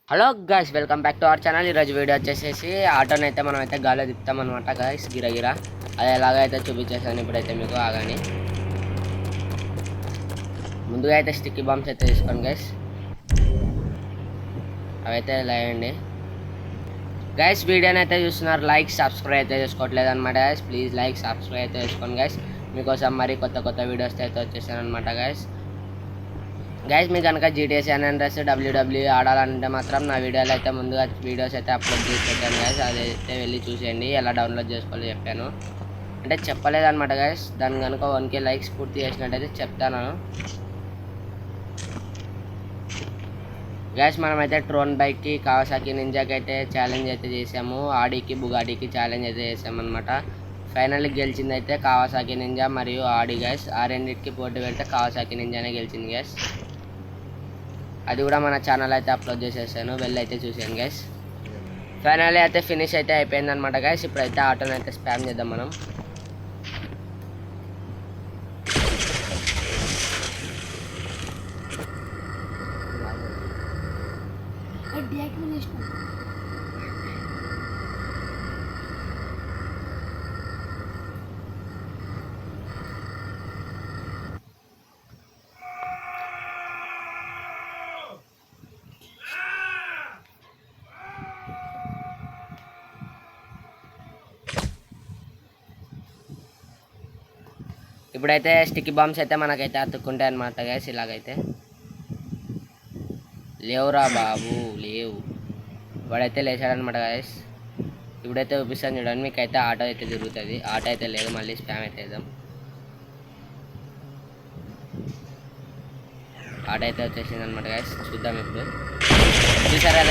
Hello guys, welcome back to our channel. ఈరోజు video వచ్చేసేసి ఆటోని అయితే మనం అయితే గాల్లో తిప్పుతాం అనమాట గైస్, గిరగిరా. అది ఎలాగైతే చూపించేసాను ఇప్పుడైతే మీకు. ఆగాని ముందుగా అయితే స్టిక్కీ బాంబ్స్ అయితే తీసుకోండి గైస్. అవైతే లేయండి గైస్. వీడియోని అయితే చూస్తున్నారు, లైక్ సబ్స్క్రైబ్ అయితే చేసుకోవట్లేదు అనమాట గైస్. ప్లీజ్ లైక్ సబ్స్క్రైబ్ అయితే చేసుకోండి గైస్. మీకోసం మరి కొత్త వీడియోస్ అయితే వచ్చేసాను అనమాట గైస్. మీకు కనుక GTA San Andreas WWE ఆడాలంటే మాత్రం నా వీడియోలో అయితే ముందుగా వీడియోస్ అయితే అప్లోడ్ చేసి పెట్టాను గైస్. అదైతే వెళ్ళి చూసేయండి. ఎలా డౌన్లోడ్ చేసుకోవాలో చెప్పాను, అంటే చెప్పలేదన్నమాట గైస్. దాన్ని కనుక 1K లైక్స్ పూర్తి చేసినట్టయితే చెప్తాను గైస్. మనమైతే ట్రోన్ బైక్కి, కావాసాకి నింజాకి అయితే ఛాలెంజ్ అయితే చేసాము. ఆడీకి, బుగాడీకి ఛాలెంజ్ అయితే చేసామన్నమాట. ఫైనల్కి గెలిచింది అయితే కావాసాకి నింజా మరియు ఆడి గైస్. ఆ రెండింటికి పోటీ పెడితే కావాసాకి నింజానే గెలిచింది గైస్. అది కూడా మన ఛానల్ అయితే అప్లోడ్ చేసేసాను, వెళ్ళి అయితే చూసాను గైస్. ఫైనల్ అయితే ఫినిష్ అయితే అయిపోయింది అనమాట గైస్. ఇప్పుడైతే ఆటోని అయితే స్పామ్ చేద్దాం మనం. ఇప్పుడైతే స్టిక్కీ బాంబ్స్ అయితే మనకైతే అతుక్కుంటాయి అనమాట గైస్. ఇలాగైతే లేవురా బాబు, లేవు. వాడైతే లేచాడనమాట గైస్. ఇప్పుడైతే చూపిస్తాను చూడండి మీకైతే. ఆటో అయితే తిరుగుతుంది. ఆటో అయితే లేదు, మళ్ళీ స్పామ్ అయితే వేద్దాం. ఆటో అయితే వచ్చేసింది అనమాట గైస్. చూద్దాం ఇప్పుడు. చూసారా